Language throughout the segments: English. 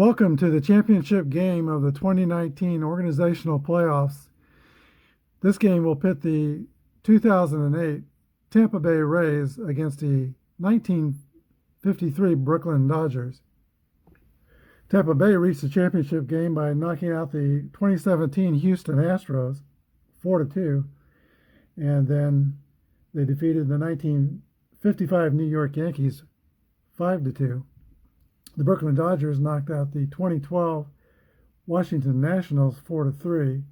Welcome to the championship game of the 2019 organizational playoffs. This game will pit the 2008 Tampa Bay Rays against the 1953 Brooklyn Dodgers. Tampa Bay reached the championship game by knocking out the 2017 Houston Astros 4-2, and then they defeated the 1955 New York Yankees 5-2. The Brooklyn Dodgers knocked out the 2012 Washington Nationals 4-3,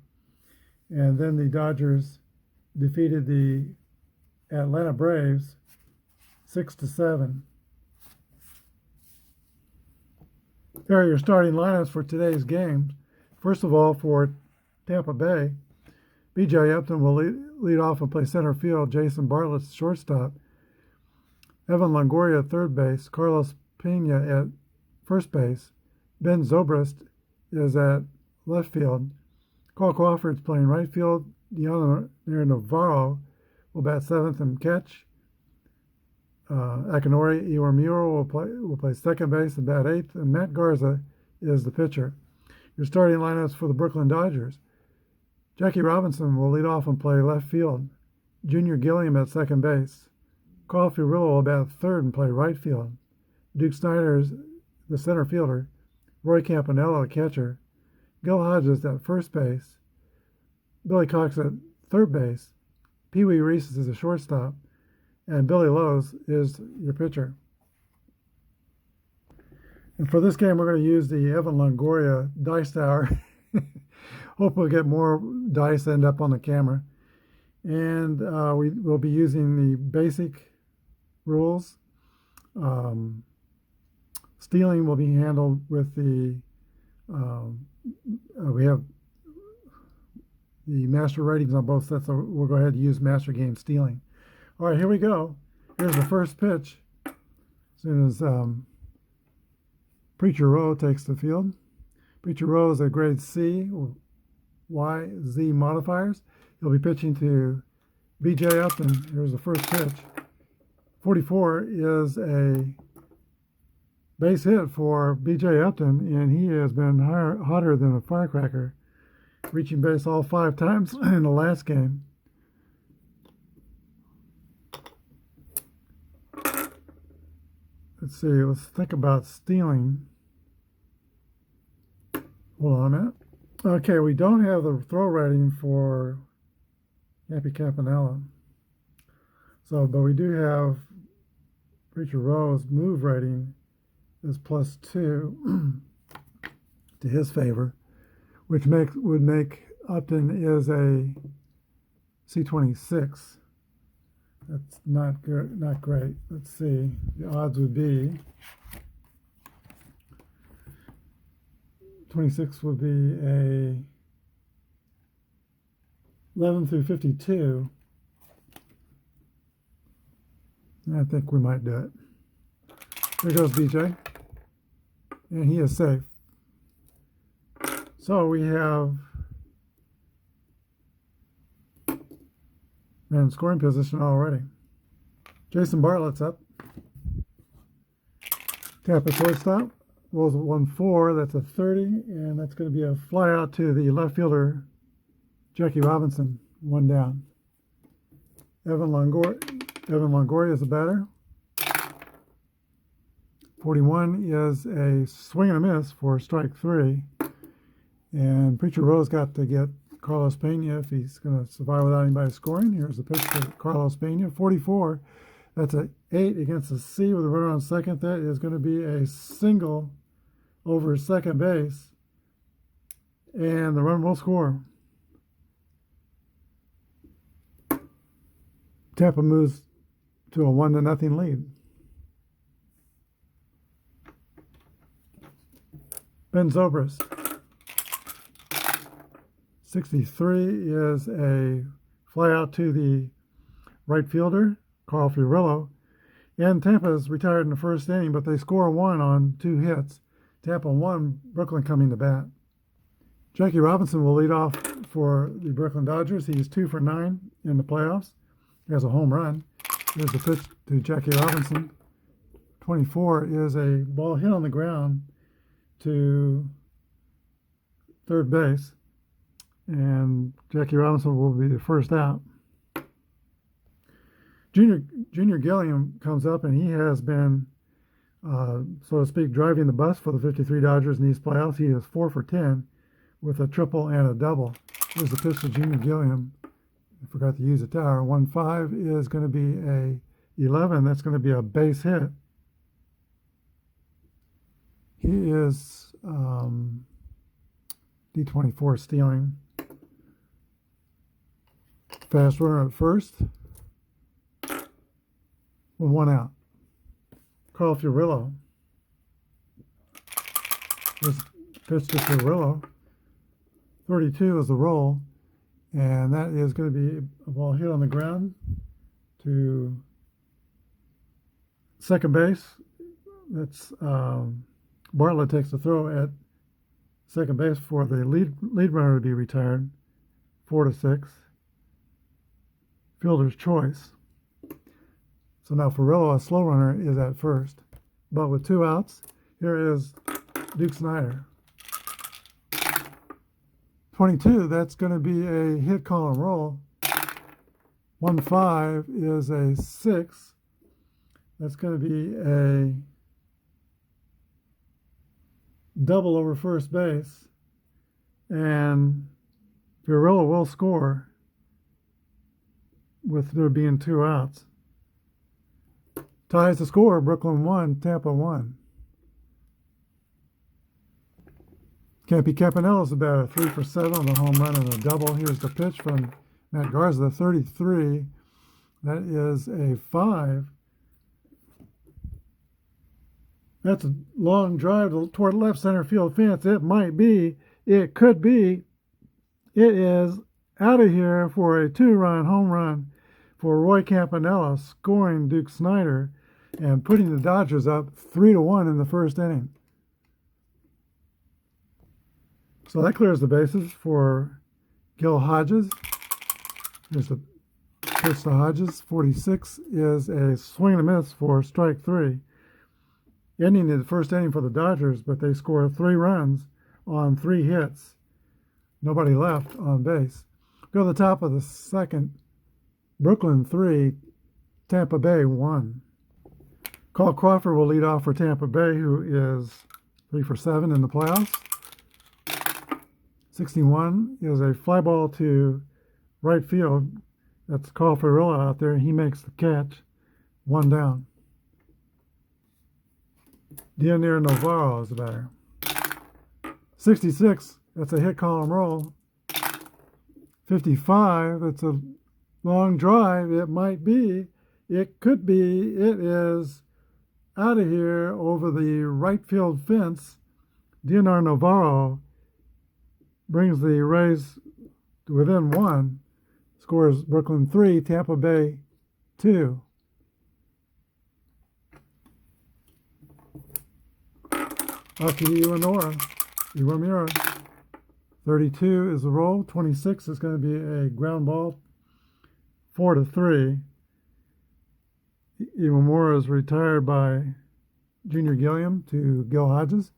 and then the Dodgers defeated the Atlanta Braves 6-7. Here are your starting lineups for today's game. First of all, for Tampa Bay, B.J. Upton will lead off and play center field. Jason Bartlett's shortstop. Evan Longoria at third base. Carlos Pena at first base. Ben Zobrist is at left field. Carl Crawford's playing right field. Deanna Navarro will bat seventh and catch. Akinori Iwamura will play second base and bat eighth, and Matt Garza is the pitcher. Your starting lineups for the Brooklyn Dodgers. Jackie Robinson will lead off and play left field. Junior Gilliam at second base. Carl Furillo will bat third and play right field. Duke Snyder is the center fielder. Roy Campanella, the catcher. Gil Hodges at first base. Billy Cox at third base. Pee Wee Reese is the shortstop. And Billy Lowe's is your pitcher. And for this game, we're going to use the Evan Longoria Dice Tower. Hope we'll get more dice end up on the camera. And we will be using the basic rules. Stealing will be handled with the, we have the master ratings on both sets, so we'll go ahead and use master game stealing. All right, here we go. Here's the first pitch. As soon as Preacher Rowe takes the field. Preacher Rowe is a grade C, YZ modifiers. He'll be pitching to B.J. Upton. Here's the first pitch. 44 is a base hit for B.J. Upton, and he has been hotter than a firecracker, reaching base all 5 times in the last game. Let's see, let's think about stealing. Hold on a minute. Okay, we don't have the throw rating for Cappy Campanella. But we do have Preacher Rowe's move rating is +2 to his favor, which would make Upton is a C26. That's not good, not great. Let's see. The odds would be 26 would be a 11 through 52. I think we might do it. There goes BJ. And he is safe. So we have man in scoring position already. Jason Bartlett's up. Tampa shortstop. Rolls at 1-4. That's a 30. And that's going to be a fly out to the left fielder, Jackie Robinson. 1 down. Evan Longoria is the batter. 41 is a swing and a miss for strike 3. And Preacher Rowe's got to get Carlos Pena if he's going to survive without anybody scoring. Here's the pitch to Carlos Pena. 44. That's an 8 against a C with a runner on second. That is going to be a single over second base. And the run will score. Tampa moves to a 1-0 lead. Ben Zobrist. 63 is a fly out to the right fielder, Carl Furillo. And Tampa's retired in the first inning, but they score 1 on 2 hits. Tampa 1, Brooklyn coming to bat. Jackie Robinson will lead off for the Brooklyn Dodgers. He's 2 for 9 in the playoffs. He has a home run. Here's the pitch to Jackie Robinson. 24 is a ball hit on the ground to third base, and Jackie Robinson will be the first out. Junior Gilliam comes up, and he has been, so to speak, driving the bus for the 53 Dodgers in these playoffs. He is 4 for 10 with a triple and a double. Here's the pitch to Junior Gilliam. I forgot to use the tower. 1-5 is going to be a 11. That's going to be a base hit. He is D24 stealing. Fast runner at first with one out. Carl Furillo. This pitch to Furillo. 32 is the roll, and that is going to be a ball hit on the ground to second base. That's Bartlett takes the throw at second base for the lead runner to be retired. 4-6. Fielder's choice. So now Furillo, a slow runner, is at first. But with 2 outs, here is Duke Snider. 22, that's going to be a hit, call, and roll. 1-5 is a 6. That's going to be a double over first base. And Furillo will score with there being 2 outs. Ties the score, Brooklyn 1, Tampa 1. Campy Campanella's about a 3 for 7 on the home run and a double. Here's the pitch from Matt Garza, 33. That is a 5. That's a long drive toward left center field fence. It might be. It could be. It is out of here for a 2-run home run for Roy Campanella, scoring Duke Snider and putting the Dodgers up 3-1 in the first inning. So that clears the bases for Gil Hodges. Here's the pitch to Hodges. 46 is a swing and a miss for strike 3. Ending the first inning for the Dodgers, but they score 3 runs on 3 hits. Nobody left on base. Go to the top of the second. Brooklyn 3, Tampa Bay 1. Carl Crawford will lead off for Tampa Bay, who is 3 for 7 in the playoffs. 61 is a fly ball to right field. That's Carl Furillo out there. He makes the catch. 1 down. Dionir Navarro is the batter. 66, that's a hit, call, and roll. 55, that's a long drive. It might be. It could be. It is out of here over the right field fence. Dionir Navarro brings the Rays to within 1. Scores Brooklyn 3, Tampa Bay 2. Aki Iwamura. 32 is the roll. 26 is going to be a ground ball. 4-3. Iwamura is retired by Junior Gilliam to Gil Hodges.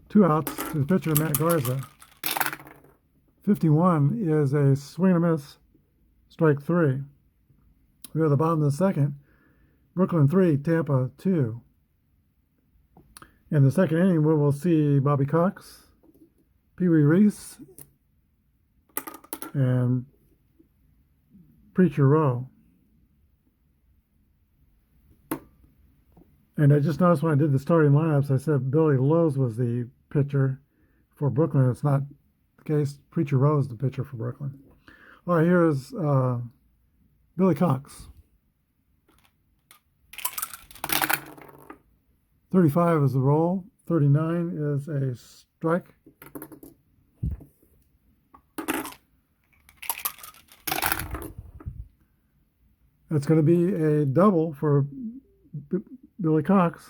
2 outs to the pitcher, Matt Garza. 51 is a swing and a miss, strike 3. We are at the bottom of the second. Brooklyn 3, Tampa 2. In the second inning, we will see Bobby Cox, Pee Wee Reese, and Preacher Rowe. And I just noticed when I did the starting lineups, I said Billy Lowe's was the pitcher for Brooklyn. It's not the case. Preacher Rowe is the pitcher for Brooklyn. All right, here is Billy Cox. 35 is the roll. 39 is a strike. That's going to be a double for Billy Cox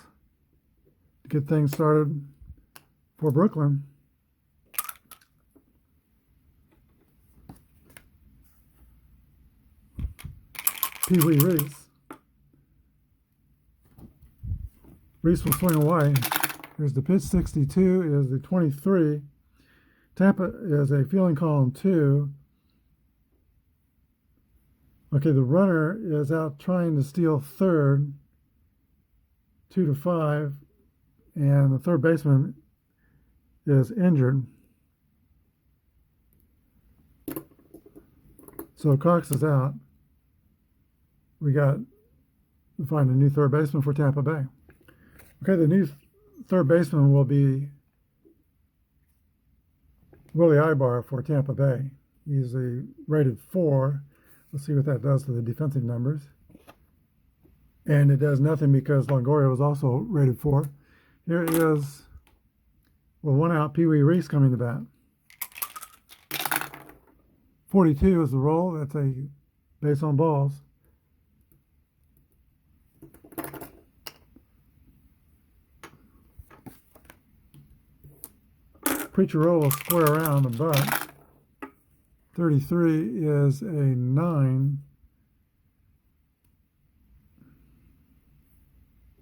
to get things started for Brooklyn. Pee Wee Reese. Reese will swing away. Here's the pitch. 62 is the 23. Tampa is a fielding column 2. Okay, the runner is out trying to steal third, 2-5, and the third baseman is injured. So Cox is out. We got to find a new third baseman for Tampa Bay. Okay, the new third baseman will be Willie Ibar for Tampa Bay. He's a rated 4. Let's see what that does to the defensive numbers. And it does nothing because Longoria was also rated 4. Here is, well, 1 out, Pee Wee Reese coming to bat. 42 is the roll. That's a base on balls. Preacher roll will square around the butt. 33 is a 9.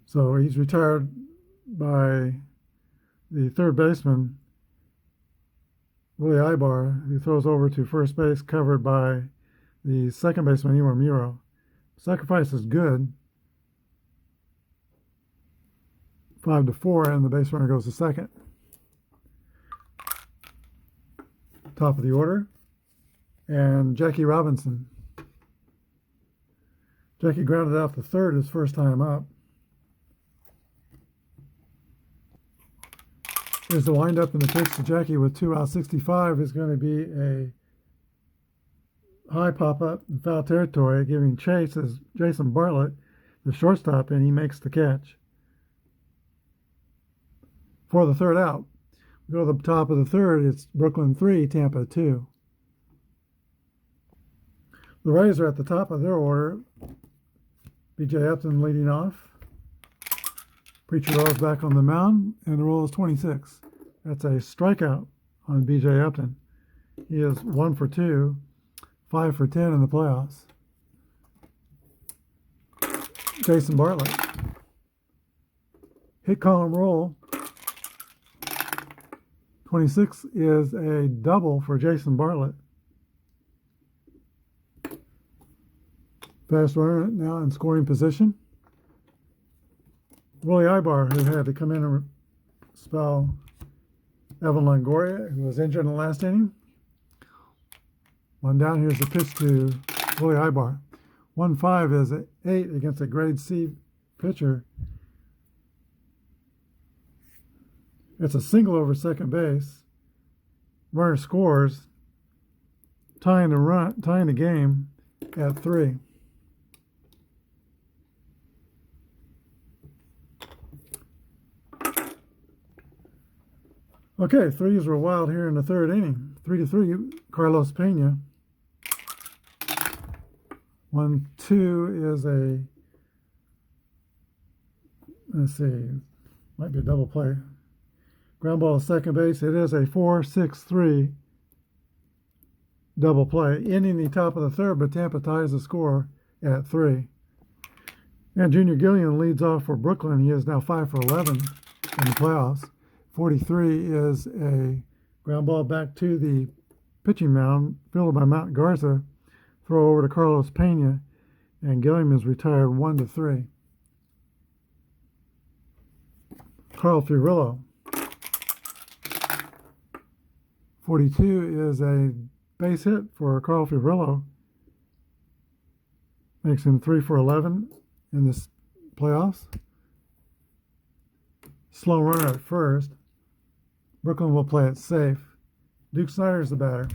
So he's retired by the third baseman, Willie Ibar, who throws over to first base, covered by the second baseman, Iwa Muro. Sacrifice is good. 5-4, and the base runner goes to second. Top of the order. And Jackie Robinson. Jackie grounded out the third his first time up. Here's the windup and the pitch to Jackie with 2 out. 65 is going to be a high pop-up in foul territory, giving chase as Jason Bartlett, the shortstop, and he makes the catch. For the third out, we go to the top of the third. It's Brooklyn 3, Tampa 2. The Rays are at the top of their order. B.J. Upton leading off. Preacher rolls back on the mound, and the roll is 26. That's a strikeout on B.J. Upton. He is 1 for 2, 5 for 10 in the playoffs. Jason Bartlett. Hit column roll. 26 is a double for Jason Bartlett. Fast runner now in scoring position. Willie Ibar, who had to come in and spell Evan Longoria, who was injured in the last inning. 1 down. Here's the pitch to Willie Ibar. 1-5 is an 8 against a grade C pitcher. It's a single over second base. Runner scores, tying the game at 3. Okay, threes were wild here in the third inning. 3-3, Carlos Pena. 1-2 is a, let's see, might be a double play. Ground ball to second base. It is a 4-6-3 double play, ending the top of the third, but Tampa ties the score at 3. And Junior Gillian leads off for Brooklyn. He is now 5 for 11 in the playoffs. 43 is a ground ball back to the pitching mound, fielded by Matt Garza. Throw over to Carlos Pena, and Gilliam is retired 1-3. Carl Furillo. 42 is a base hit for Carl Furillo. Makes him 3 for 11 in this playoffs. Slow runner at first. Brooklyn will play it safe. Duke Snyder's the batter.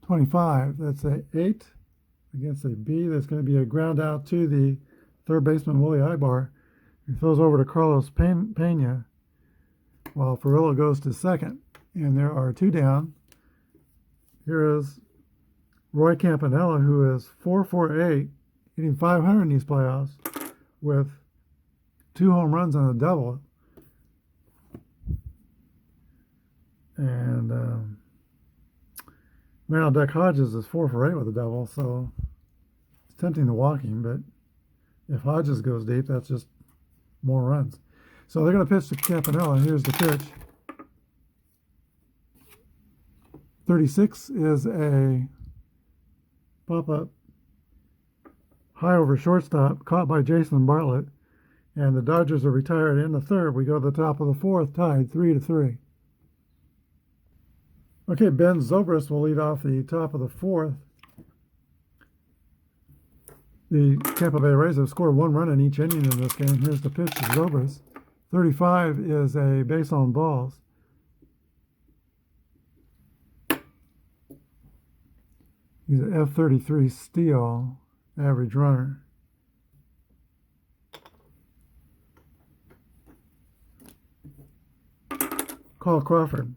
25. That's an 8 against a B. That's going to be a ground out to the third baseman, Willie Ibar. He throws over to Carlos Pena while Furillo goes to second. And there are 2 down. Here is Roy Campanella, who is 4 for 8, hitting 500 in these playoffs with 2 home runs and a double. And Merrill Deck Hodges is 4 for 8 with a double, so it's tempting to walk him, but If Hodges goes deep, that's just more runs. So they're going to pitch to Campanella. Here's the pitch. 36 is a pop-up high over shortstop, caught by Jason Bartlett. And the Dodgers are retired in the third. We go to the top of the fourth, tied 3-3. Okay, Ben Zobrist will lead off the top of the fourth. The Tampa Bay Rays have scored 1 run in each inning in this game. Here's the pitch to Zobrist. 35 is a base on balls. He's an F33 steal, average runner. Carl Crawford.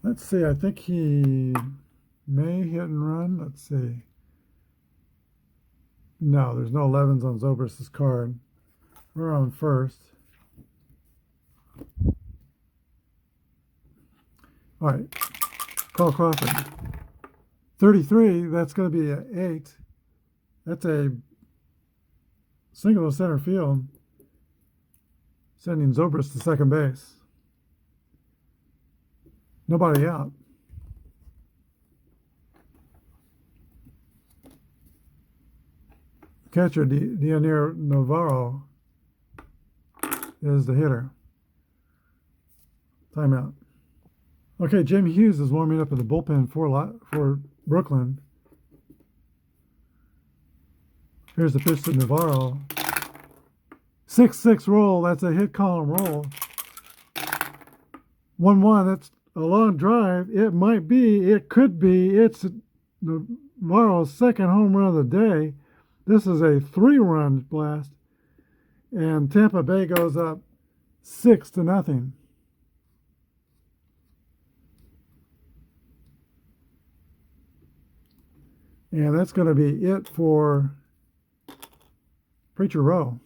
Let's see, I think he may hit and run. Let's see. No, there's no 11s on Zobrist's card. We're on first. All right, Carl Crawford. 33, that's going to be an 8. That's a single to center field, sending Zobrist to second base. Nobody out. Catcher Dionir Navarro is the hitter. Timeout. Okay, Jim Hughes is warming up in the bullpen for Brooklyn. Here's the pitch to Navarro. 6-6 roll. That's a hit column roll. 1-1. That's a long drive. It might be. It could be. It's Navarro's second home run of the day. This is a 3-run blast. And Tampa Bay goes up 6-0. And that's going to be it for Preacher Row.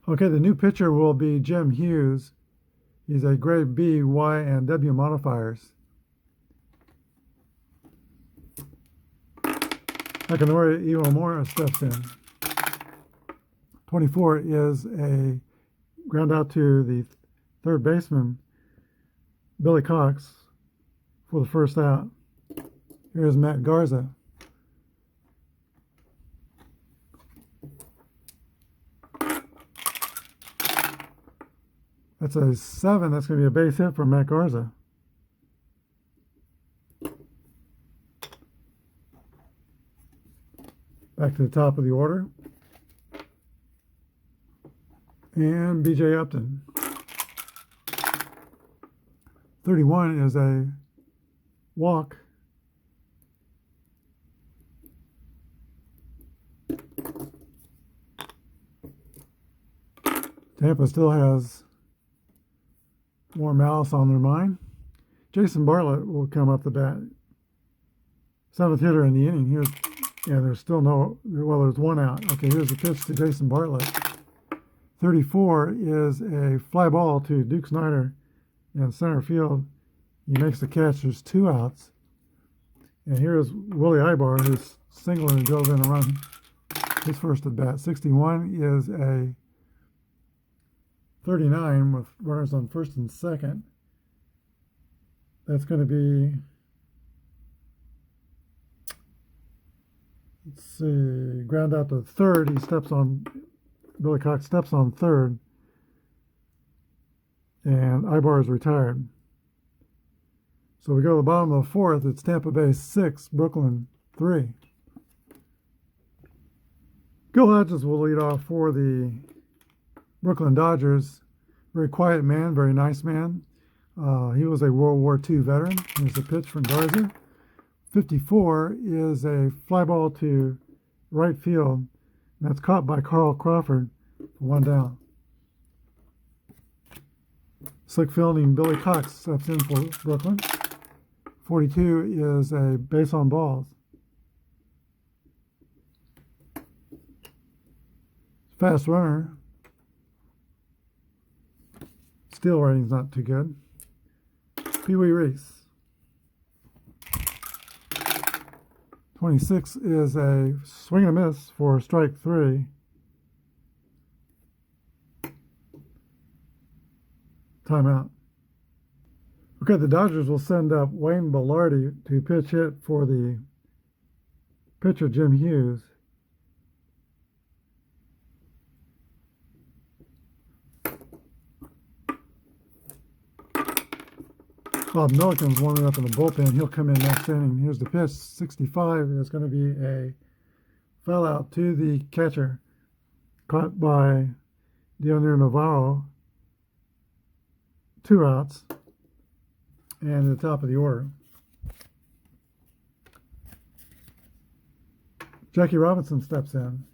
Okay, the new pitcher will be Jim Hughes. He's a grade B, Y, and W modifiers. Akinori Iwamura steps in. 24 is a ground out to the third baseman, Billy Cox, for the first out. Here's Matt Garza. That's a 7. That's going to be a base hit for Matt Garza. Back to the top of the order. And B.J. Upton. 31 is a walk. Tampa still has more malice on their mind. Jason Bartlett will come up the bat. 7th hitter in the inning. There's still there's 1 out. Okay, here's the pitch to Jason Bartlett. 34 is a fly ball to Duke Snyder in center field. He makes the catch. There's 2 outs. And here's Willie Ibar, who's singled and drove in a run. His first at bat. 61 is a 39 with runners on first and second. That's going to be, let's see, ground out to third. Billy Cox steps on third. And Ibar is retired. So we go to the bottom of the fourth. It's Tampa Bay 6, Brooklyn 3. Gil Hodges will lead off for the Brooklyn Dodgers. Very quiet man, very nice man. He was a World War II veteran. Here's a pitch from Garza. 54 is a fly ball to right field. That's caught by Carl Crawford for 1 down. Slick fielding Billy Cox steps in for Brooklyn. 42 is a base on balls. Fast runner. Steal rating's not too good. Pee Wee Reese. 26 is a swing and a miss for strike 3. Timeout. Okay, the Dodgers will send up Wayne Bellardi to pitch hit for the pitcher Jim Hughes. Bob Milliken's warming up in the bullpen. He'll come in next inning. Here's the pitch. 65 is going to be a foul out to the catcher, caught by Dioner Navarro. 2 outs, and at the top of the order. Jackie Robinson steps in.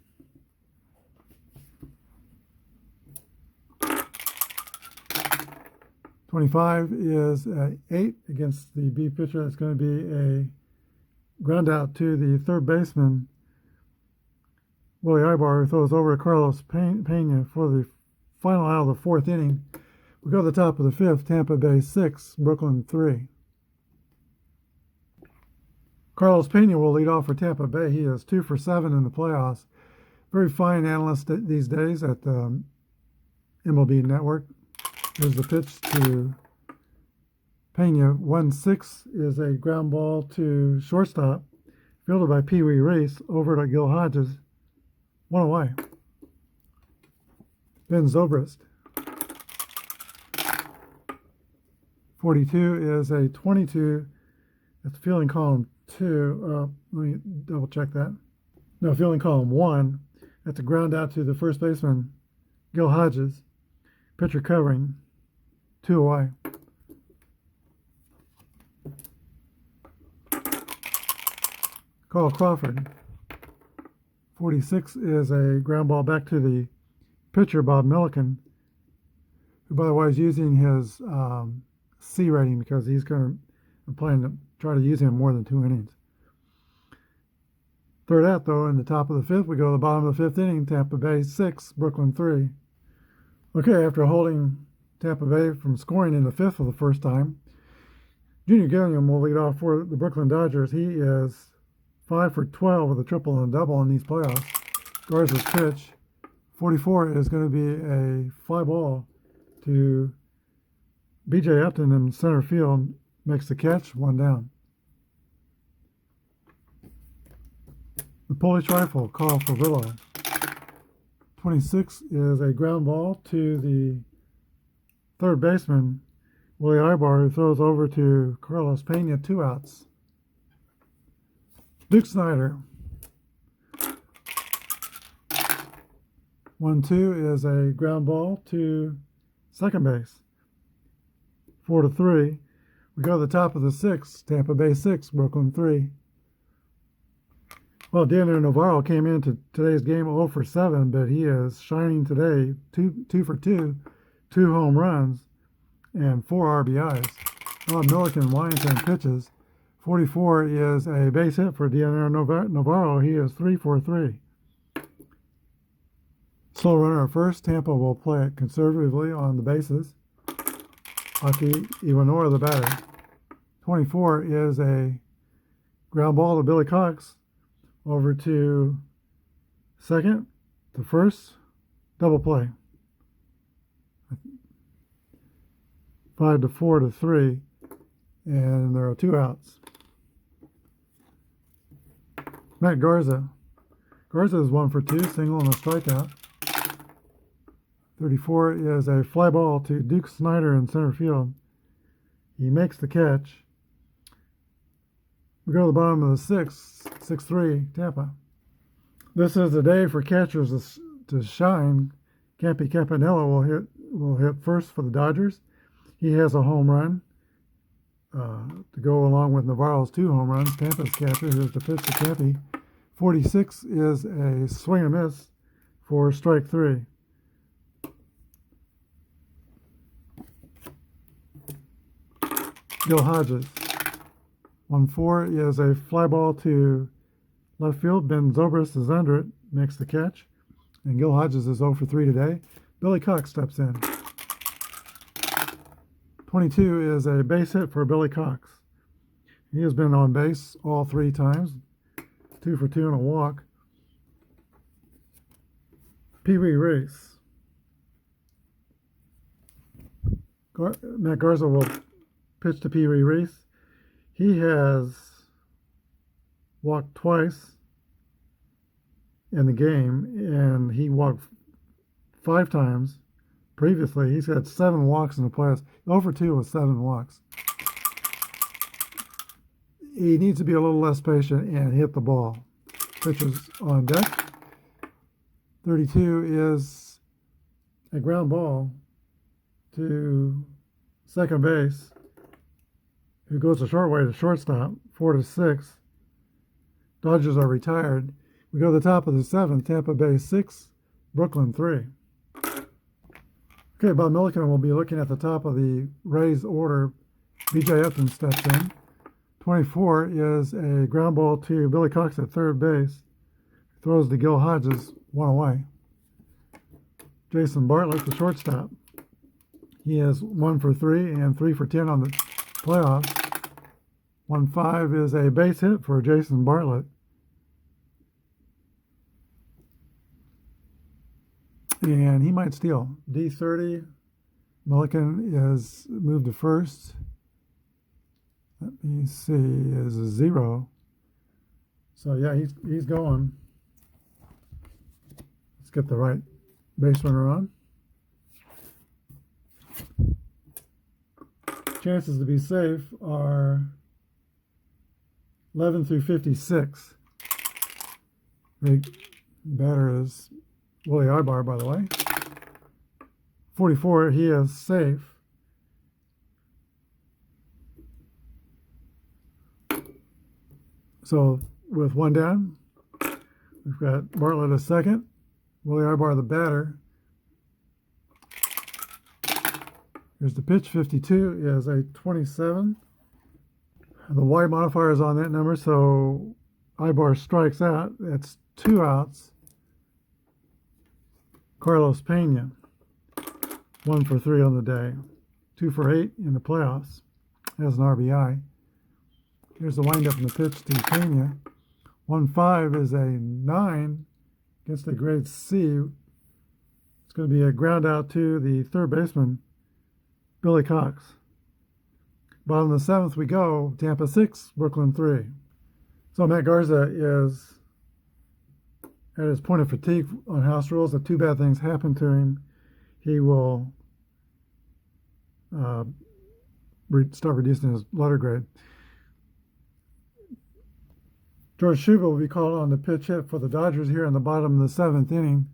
.25 is a 8 against the B pitcher. That's going to be a ground out to the third baseman, Willie Ibar, who throws over to Carlos Pena for the final out of the 4th inning. We go to the top of the 5th, Tampa Bay 6, Brooklyn 3. Carlos Pena will lead off for Tampa Bay. He is 2 for 7 in the playoffs. Very fine analyst these days at the MLB Network. Here's the pitch to Pena. 1-6 is a ground ball to shortstop, fielded by Pee Wee Reese over to Gil Hodges. 1 away. Ben Zobrist. 42 is a 22. That's fielding column 2. Let me double check that. No, fielding column 1. That's a ground out to the first baseman, Gil Hodges. Pitcher covering. 2 away. Carl Crawford. 46 is a ground ball back to the pitcher, Bob Milliken, who, by the way, is using his C rating because he's going to plan to try to use him more than 2 innings. Third out, though, in the top of the 5th, we go to the bottom of the 5th inning. Tampa Bay 6, Brooklyn 3. Okay, after holding Tampa Bay from scoring in the 5th for the first time, Junior Gilliam will lead off for the Brooklyn Dodgers. He is 5 for 12 with a triple and a double in these playoffs. Garza's pitch, 44, is going to be a fly ball to B.J. Upton in center field. Makes the catch, 1 down. The Polish rifle, Carl Favillo. 26 is a ground ball to the third baseman, Willie Ibar, who throws over to Carlos Pena. 2 outs. Duke Snider. 1-2 is a ground ball to second base. 4-3. We go to the top of the 6th, Tampa Bay 6, Brooklyn 3. Well, Dioner Navarro came into today's game 0 for 7, but he is shining today. 2 for 2, 2 home runs, and 4 RBIs. Bob Milliken Washington pitches. 44 is a base hit for Dioner Navarro. He is 3 for 3. Slow runner at first. Tampa will play it conservatively on the bases. Aki Iwanor, the batter. 24 is a ground ball to Billy Cox. Over to second, to first, double play. 5-4-3, and there are 2 outs. Matt Garza. Garza is 1 for 2, single and a strikeout. 34 is a fly ball to Duke Snider in center field. He makes the catch. We go to the bottom of the 6th, 6-3, Tampa. This is the day for catchers to shine. Campy Campanella will hit first for the Dodgers. He has a home run to go along with Navarro's 2 home runs. Tampa's catcher, here's the pitch to Campy. 46 is a swing and miss for strike 3. Gil Hodges. 1-4 is a fly ball to left field. Ben Zobrist is under it, makes the catch. And Gil Hodges is 0 for 3 today. Billy Cox steps in. 22 is a base hit for Billy Cox. He has been on base all 3 times. 2 for 2 and a walk. Pee Wee Reese. Matt Garza will pitch to Pee Wee Reese. He has walked twice in the game, and he walked 5 times previously. He's had 7 walks in the playoffs. 0 for 2 with 7 walks. He needs to be a little less patient and hit the ball. Pitcher's on deck. 32 is a ground ball to second base, who goes a short way to shortstop. 4 to 6. Dodgers are retired. We go to the top of the 7th. Tampa Bay 6, Brooklyn 3. Okay, Bob Milliken will be looking at the top of the Rays order. B.J. Upton steps in. 24 is a ground ball to Billy Cox at third base. Throws to Gil Hodges, 1 away. Jason Bartlett, the shortstop. He is 1 for 3 and 3 for 10 on the playoffs. 1-5 is a base hit for Jason Bartlett. And he might steal. D30, Milliken is moved to first. Let me see, is a 0. So yeah, he's going. Let's get the right base runner on. Chances to be safe are 11 through 56. The batter is Willie Ibar, by the way. 44, he is safe. So with 1 down, we've got Bartlett a second, Willie Ibar the batter. Here's the pitch. 52 is a 27. The Y modifier is on that number, so Ibar strikes out. That's 2 outs. Carlos Pena, 1 for 3 on the day. 2 for 8 in the playoffs as an RBI. Here's the windup and the pitch to Pena. 1-5 is a 9 against a grade C. It's going to be a ground out to the third baseman, Billy Cox. Bottom of the 7th we go. Tampa 6, Brooklyn 3. So Matt Garza is at his point of fatigue on house rules. If 2 bad things happen to him, he will start reducing his letter grade. George Shuba will be called on to pitch hit for the Dodgers here in the bottom of the 7th inning.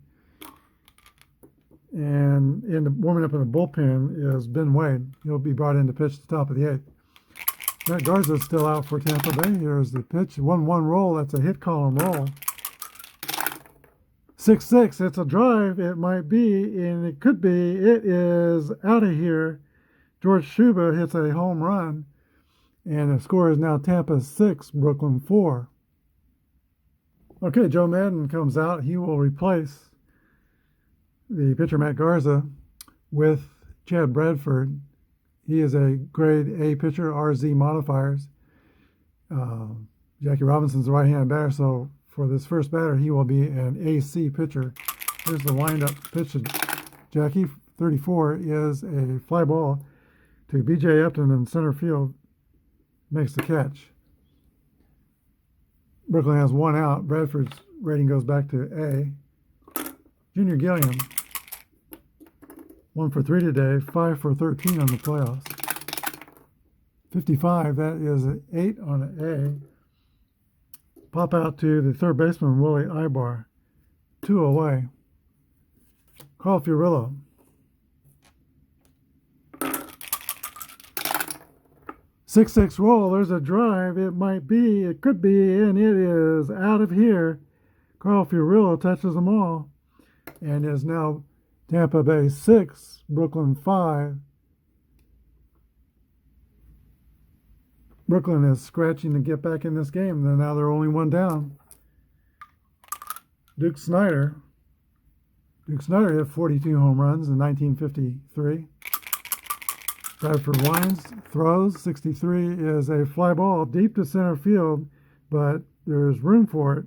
And warming up in the bullpen is Ben Wade. He'll be brought in to pitch at the top of the 8th. Matt Garza is still out for Tampa Bay. Here's the pitch. 1-1 roll. That's a hit column roll. 6-6. It's a drive. It might be, and it could be. It is out of here. George Shuba hits a home run. And the score is now Tampa 6, Brooklyn 4. Okay, Joe Madden comes out. He will replace the pitcher Matt Garza with Chad Bradford. He is a grade A pitcher, RZ modifiers. Jackie Robinson's the right-hand batter, so for this first batter, he will be an AC pitcher. Here's the wind-up pitch to Jackie. 34 is a fly ball to B.J. Upton in center field. Makes the catch. Brooklyn has 1 out. Bradford's rating goes back to A. Junior Gilliam, 1 for 3 today, 5 for 13 on the playoffs. 55, that is an 8 on an A. Pop out to the third baseman, Willie Ibar. 2 away. Carl Furillo. 6-6 roll. There's a drive. It might be. It could be. And it is out of here. Carl Furillo touches them all. And is now Tampa Bay 6, Brooklyn 5. Brooklyn is scratching to get back in this game. And now they're only 1 down. Duke Snider. Duke Snider hit 42 home runs in 1953. Bradford winds, throws. 63 is a fly ball deep to center field, but there's room for it,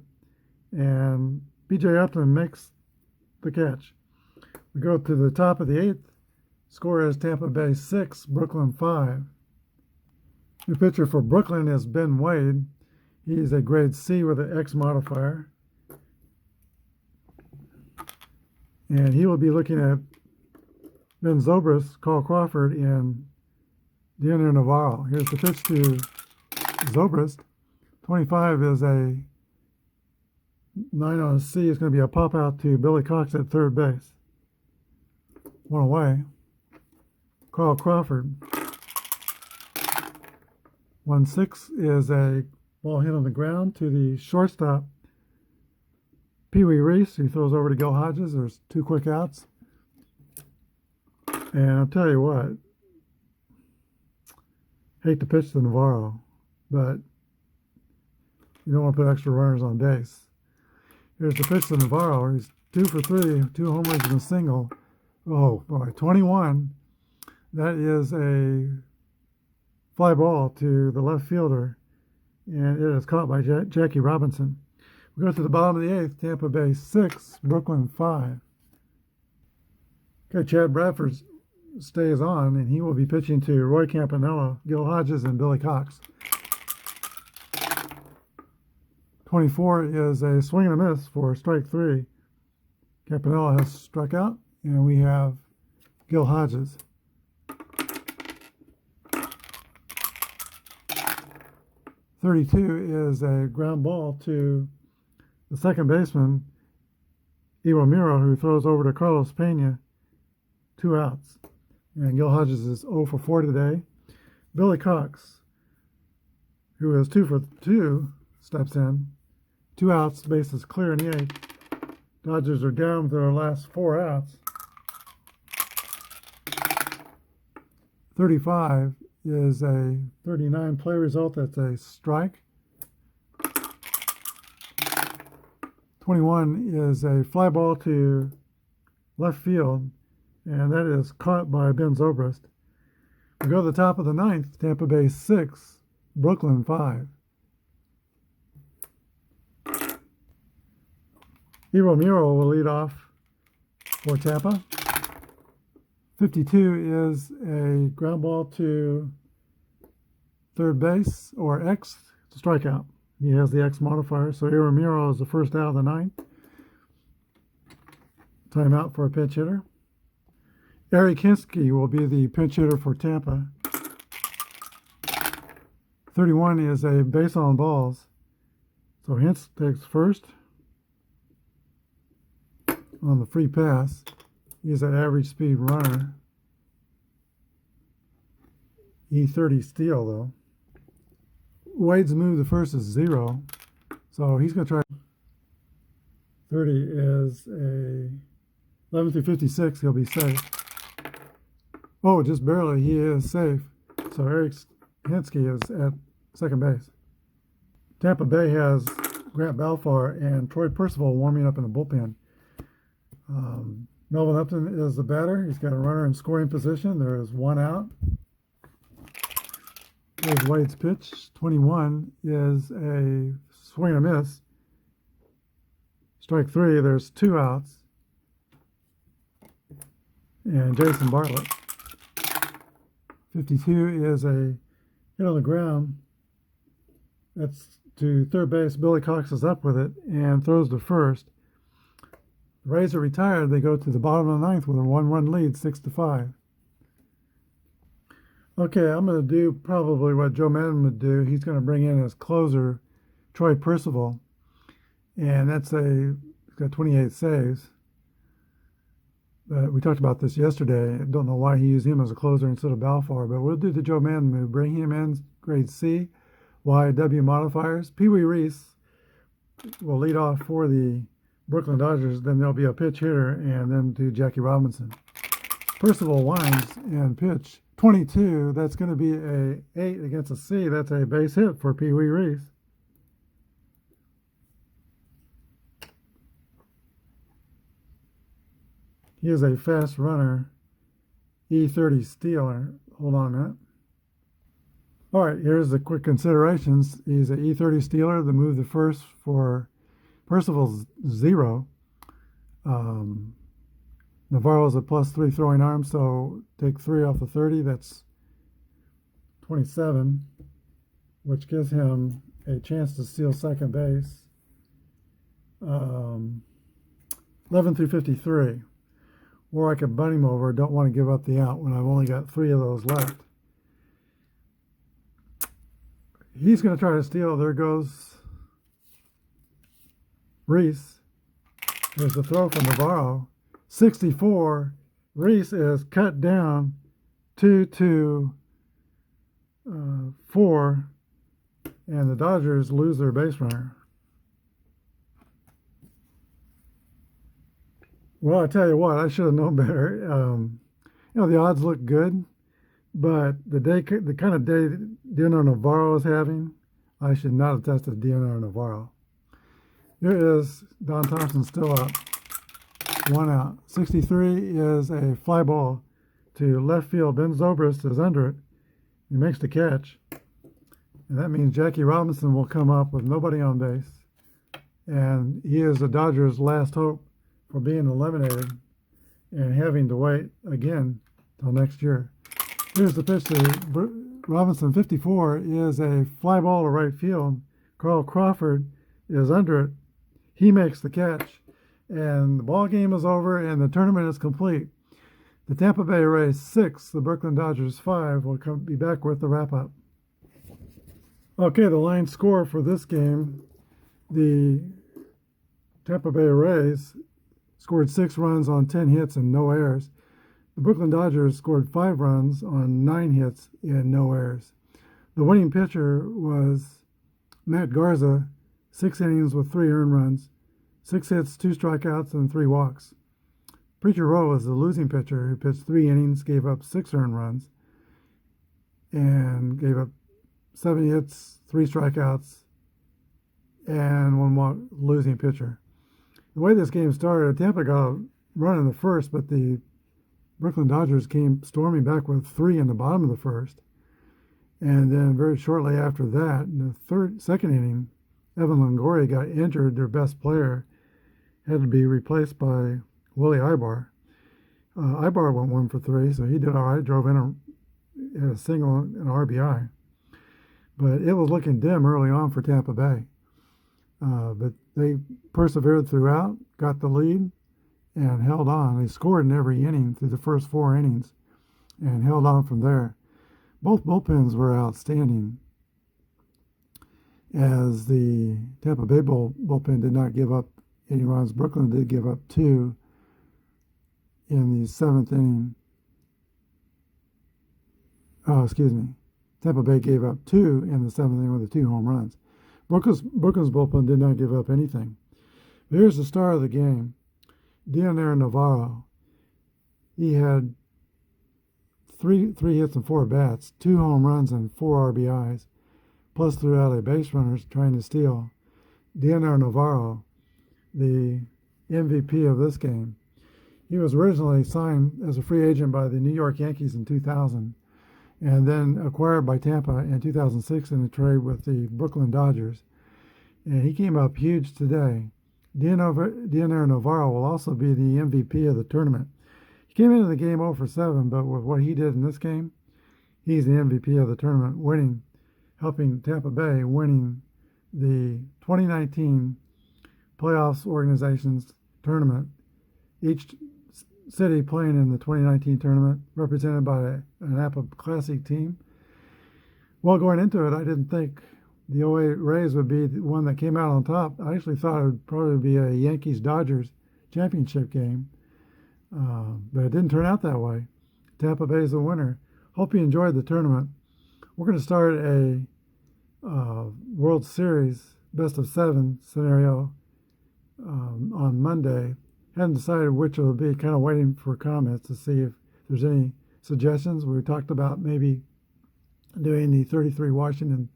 and B.J. Upton makes the catch. We go to the top of the eighth. Score is Tampa Bay 6, Brooklyn 5. The pitcher for Brooklyn is Ben Wade. He's a grade C with an X modifier. And he will be looking at Ben Zobrist, Carl Crawford, and Daniel Navarro. Here's the pitch to Zobrist. 25 is a 9 on a C. It's going to be a pop out to Billy Cox at third base. One away. Carl Crawford. 1-6 is a ball hit on the ground to the shortstop, Pee Wee Reese, who throws over to Gil Hodges. There's 2 quick outs. And I'll tell you what, hate to pitch to Navarro, but you don't want to put extra runners on base. Here's the pitch to Navarro. He's 2 for 3, 2 homers and a single. Oh boy, 21. That is a fly ball to the left fielder, and it is caught by Jackie Robinson. We go to the bottom of the eighth. Tampa Bay 6, Brooklyn 5. Okay, Chad Bradford stays on, and he will be pitching to Roy Campanella, Gil Hodges, and Billy Cox. 24 is a swing and a miss for strike 3. Campanella has struck out, and we have Gil Hodges. 32 is a ground ball to the second baseman, Ivo Miro, who throws over to Carlos Pena. 2 outs. And Gil Hodges is 0 for 4 today. Billy Cox, who is 2 for 2, steps in. 2 outs, bases clear in the eighth. Dodgers are down to their last 4 outs. 35 is a 39 play result. That's a strike. 21 is a fly ball to left field, and that is caught by Ben Zobrist. We go to the top of the ninth. Tampa Bay 6, Brooklyn 5. Ivo Miro will lead off for Tampa. 52 is a ground ball to third base, or X. It's a strikeout. He has the X modifier, so Ivo Miro is the first out of the ninth. Timeout for a pinch hitter. Eric Hinsky will be the pinch hitter for Tampa. 31 is a base on balls. So Hintz takes first on the free pass. He's an average speed runner. E30 steal, though. Wade's move to first is 0. So he's going to try. 30 is a 11 through 56. He'll be safe. Oh, just barely. He is safe. So Eric Hinsky is at second base. Tampa Bay has Grant Balfour and Troy Percival warming up in the bullpen. Melvin Upton is the batter. He's got a runner in scoring position. There is 1 out. There's Wade's pitch. 21 is a swing and a miss. Strike 3, there's 2 outs. And Jason Bartlett. 52 is a hit on the ground. That's to third base. Billy Cox is up with it and throws to first. The Rays are retired. They go to the bottom of the ninth with a 1-1 lead, 6-5. Okay, I'm going to do probably what Joe Maddon would do. He's going to bring in his closer, Troy Percival, and he's got 28 saves. We talked about this yesterday. I don't know why he used him as a closer instead of Balfour, but we'll do the Joe Maddon move. Bring him in, grade C, Y, W modifiers. Pee Wee Reese will lead off for the Brooklyn Dodgers. Then there'll be a pitch hitter, and then to Jackie Robinson. Percival winds and pitch. 22, that's going to be a 8 against a C. That's a base hit for Pee Wee Reese. He is a fast runner, E30 stealer. Hold on a minute. All right, here's the quick considerations. He's an E30 Steeler. The move the first for Percival's 0. Navarro's a +3 throwing arm, so take 3 off the 30. That's 27, which gives him a chance to steal second base. 11 through 53. Or I could bunt him over. Don't want to give up the out when I've only got 3 of those left. He's going to try to steal. There goes Reese. There's the throw from Navarro. 64. Reese is cut down 2-4, and the Dodgers lose their base runner. Well, I tell you what, I should have known better. The odds look good, but the kind of day Dino Navarro is having, I should not have tested Dino Navarro. Here is Don Thompson still up. 1 out. 63 is a fly ball to left field. Ben Zobrist is under it. He makes the catch. And that means Jackie Robinson will come up with nobody on base. And he is the Dodgers' last hope for being eliminated and having to wait again till next year. Here's the pitch to Robinson. 54 is a fly ball to right field. Carl Crawford is under it. He makes the catch. And the ball game is over and the tournament is complete. The Tampa Bay Rays 6, the Brooklyn Dodgers 5. We'll be back with the wrap-up. Okay, the line score for this game, the Tampa Bay Rays scored 6 runs on 10 hits and no errors. The Brooklyn Dodgers scored 5 runs on 9 hits and no errors. The winning pitcher was Matt Garza, 6 innings with 3 earned runs, 6 hits, 2 strikeouts, and 3 walks. Preacher Rowe was the losing pitcher who pitched 3 innings, gave up 6 earned runs, and gave up 7 hits, 3 strikeouts, and 1 walk, losing pitcher. The way this game started, Tampa got a run in the first, but the Brooklyn Dodgers came storming back with 3 in the bottom of the first. And then very shortly after that, in the second inning, Evan Longoria got injured. Their best player had to be replaced by Willie Ibar. Ibar went 1 for 3, so he did all right. Drove in had a single and an RBI. But it was looking dim early on for Tampa Bay. But they persevered throughout, got the lead, and held on. They scored in every inning through the first 4 innings and held on from there. Both bullpens were outstanding, as the Tampa Bay bullpen did not give up any runs. Brooklyn did give up 2 in the 7th inning. Tampa Bay gave up 2 in the 7th inning with the 2 home runs. Brooklyn's bullpen did not give up anything. But here's the star of the game, Dioner Navarro. He had 3 hits and 4 bats, 2 home runs and 4 RBIs, plus threw out a base runner trying to steal. Dioner Navarro, the MVP of this game. He was originally signed as a free agent by the New York Yankees in 2000, and then acquired by Tampa in 2006 in a trade with the Brooklyn Dodgers. And he came up huge today. Dioner Navarro will also be the MVP of the tournament. He came into the game 0 for 7, but with what he did in this game, he's the MVP of the tournament, helping Tampa Bay winning the 2019 playoffs organizations tournament. Each city playing in the 2019 tournament represented by an Apba Classic team. Well, going into it, I didn't think the 08 Rays would be the one that came out on top. I actually thought it would probably be a Yankees-Dodgers championship game, but it didn't turn out that way. Tampa Bay is the winner. Hope you enjoyed the tournament. We're going to start a World Series best-of-7 scenario on Monday. Haven't decided which it will be. Kind of waiting for comments to see if there's any suggestions. We talked about maybe doing the 33 Washington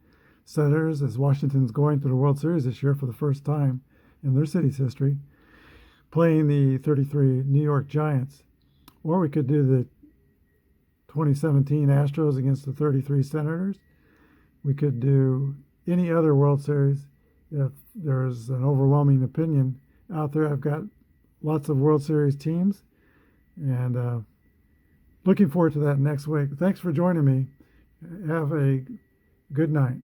Senators, as Washington's going to the World Series this year for the first time in their city's history, playing the 33 New York Giants. Or we could do the 2017 Astros against the 33 Senators, We could do any other World Series if there's an overwhelming opinion out there. I've got lots of World Series teams, and looking forward to that next week. Thanks for joining me. Have a good night.